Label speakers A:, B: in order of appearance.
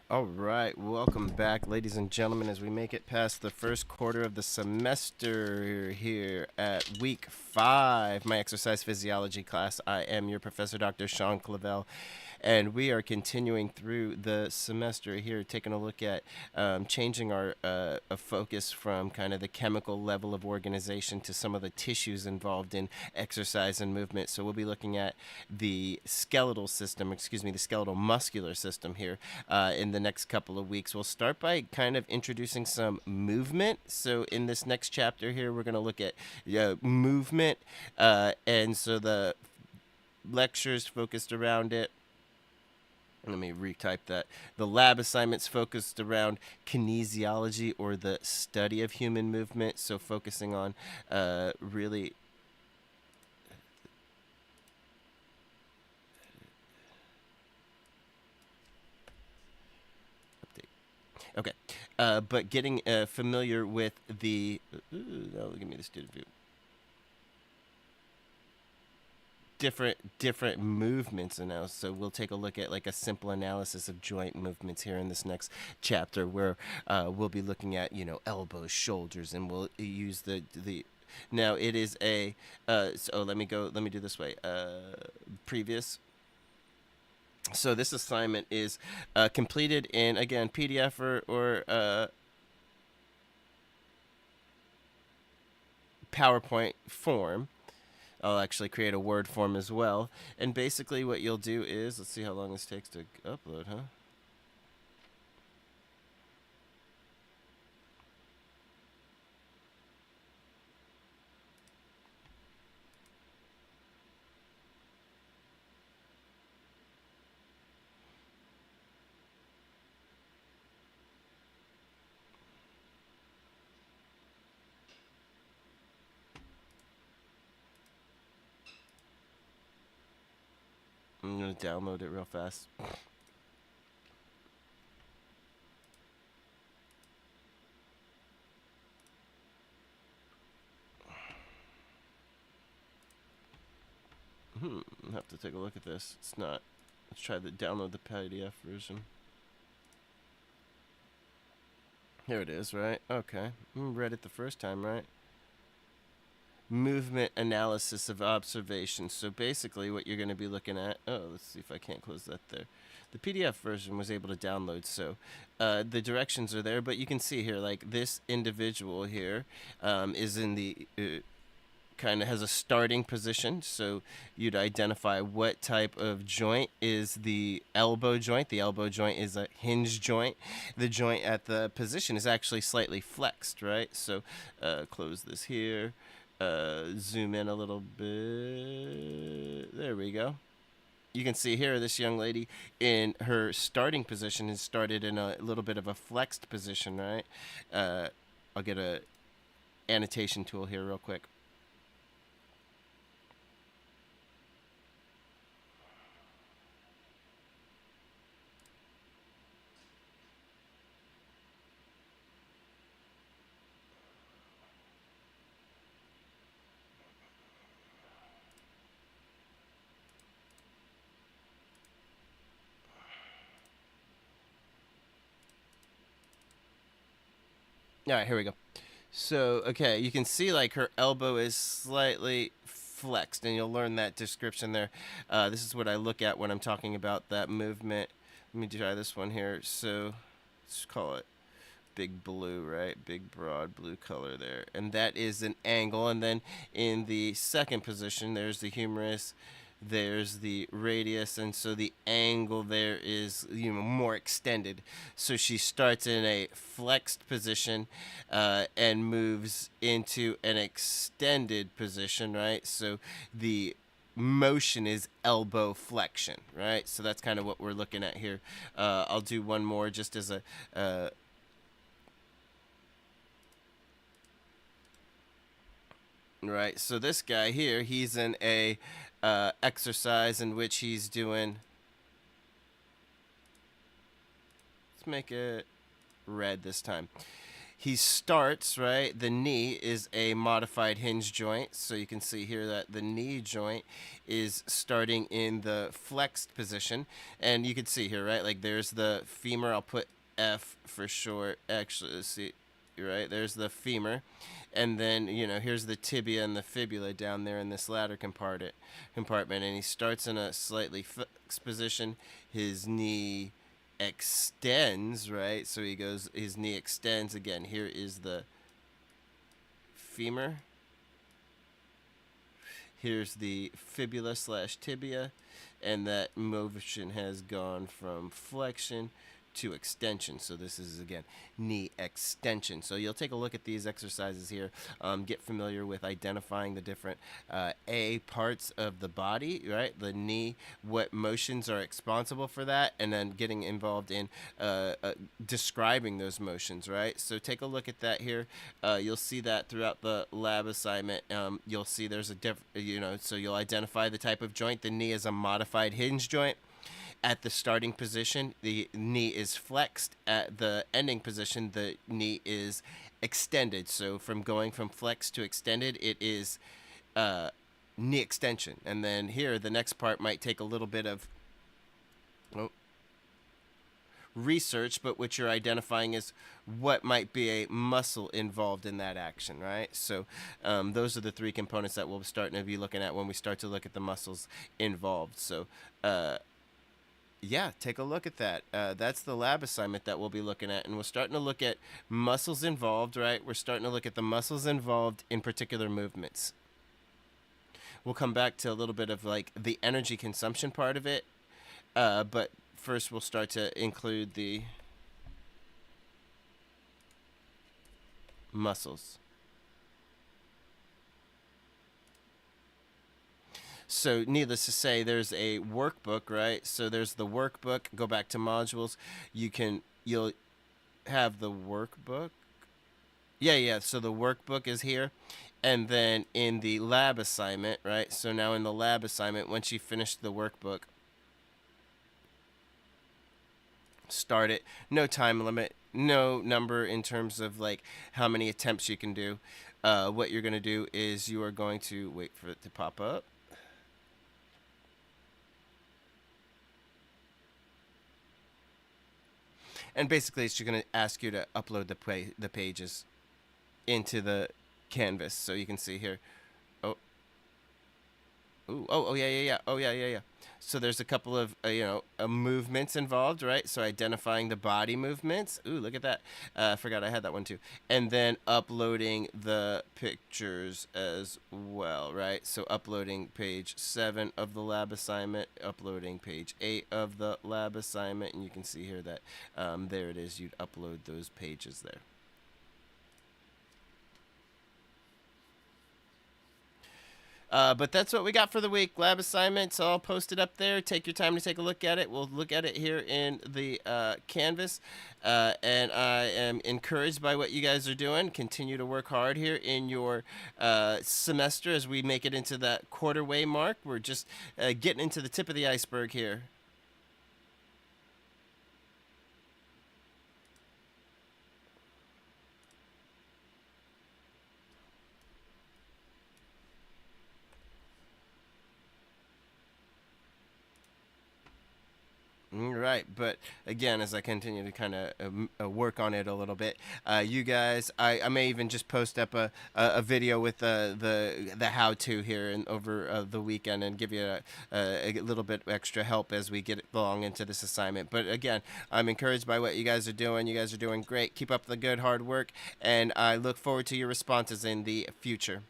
A: All right, welcome back, ladies and gentlemen, as we make it past the first quarter of the semester here at week 5, my exercise physiology class. I am your professor, Dr. Sean Clavel, and we are continuing through the semester here, taking a look at changing our a focus from kind of the chemical level of organization to some of the tissues involved in exercise and movement. So we'll be looking at the skeletal system, excuse me, the skeletal muscular system here in the next couple of weeks. We'll start by kind of introducing some movement. So in this next chapter here, we're going to look at movement, and so the lectures focused around it. Let me retype that. The lab assignments focused around kinesiology, or the study of human movement. So focusing on really okay, but getting familiar with the. No, give me the student view. Different movements and now, so we'll take a look at like a simple analysis of joint movements here in this next chapter, where we'll be looking at elbows, shoulders, and we'll use the now it is a so let me do this way. Previous So this assignment is completed in, again, PDF or PowerPoint form. I'll actually create a Word form as well. And basically what you'll do is, let's see how long this takes to upload, huh? I'm going to download it real fast. I have to take a look at this. It's not. Let's try to download the PDF version. Here it is, right? Okay. Read it the first time, right? Movement analysis of observation. So basically what you're going to be looking at, let's see if I can't close that there. The PDF version was able to download, so the directions are there, but you can see here, like, this individual here is in the kind of has a starting position. So you'd identify what type of joint is the elbow joint. The elbow joint is a hinge joint. The joint at the position is actually slightly flexed, right? So close this here. Zoom in a little bit. There we go. You can see here this young lady in her starting position has started in a little bit of a flexed position, right? I'll get a annotation tool here real quick. All right, here we go. So, okay, you can see like her elbow is slightly flexed, and you'll learn that description there. This is what I look at when I'm talking about that movement. Let me try this one here. So, let's call it big blue, right? Big broad blue color there. And that is an angle. And then in the second position, there's the humerus, there's the radius, and so the angle there is more extended. So she starts in a flexed position and moves into an extended position, right? So the motion is elbow flexion, right? So that's kind of what we're looking at here. I'll do one more just as a right. So this guy here, he's in a exercise in which he's doing. Let's make it red this time. he starts, right? The knee is a modified hinge joint. So you can see here that the knee joint is starting in the flexed position. And you can see here, right? Like there's the femur. I'll put F for short. Actually, let's see. Right? There's the femur. And then, here's the tibia and the fibula down there in this latter compartment. And he starts in a slightly flexed position. His knee extends, right? So his knee extends. Again, here is the femur. Here's the fibula / tibia. And that motion has gone from flexion to extension. So this is, again, knee extension. So you'll take a look at these exercises here, get familiar with identifying the different parts of the body, right? The knee, what motions are responsible for that, and then getting involved in describing those motions, right? So take a look at that here. You'll see that throughout the lab assignment. You'll see there's so you'll identify the type of joint. The knee is a modified hinge joint. At the starting position, the knee is flexed. At the ending position, the knee is extended. So going from flexed to extended, it is knee extension. And then here, the next part might take a little bit of research, but what you're identifying is what might be a muscle involved in that action, right? So those are the three components that we'll start to be looking at when we start to look at the muscles involved. So yeah, take a look at that. That's the lab assignment that we'll be looking at. And we're starting to look at muscles involved, right? We're starting to look at the muscles involved in particular movements. We'll come back to a little bit of like the energy consumption part of it. But first we'll start to include the muscles. So needless to say, there's a workbook, right? So there's the workbook. Go back to modules. You'll have the workbook. Yeah. So the workbook is here. And then in the lab assignment, right? So now in the lab assignment, once you finish the workbook, start it. No time limit. No number in terms of like how many attempts you can do. What you're going to do is you are going to wait for it to pop up. And basically, it's just going to ask you to upload the pages into the canvas. So you can see here. Yeah. Oh, yeah. So there's a couple of, movements involved, right? So identifying the body movements. Ooh, look at that. I forgot I had that one too. And then uploading the pictures as well, right? So uploading page 7 of the lab assignment, uploading page 8 of the lab assignment. And you can see here that there it is. You'd upload those pages there. But that's what we got for the week. Lab assignments all posted up there. Take your time to take a look at it. We'll look at it here in the canvas. And I am encouraged by what you guys are doing. Continue to work hard here in your semester as we make it into that quarter-way mark. We're just getting into the tip of the iceberg here. Right, but again, as I continue to kind of work on it a little bit, you guys, I may even just post up a video with the how-to here and over the weekend and give you a little bit extra help as we get along into this assignment. But again, I'm encouraged by what you guys are doing. You guys are doing great. Keep up the good hard work, and I look forward to your responses in the future.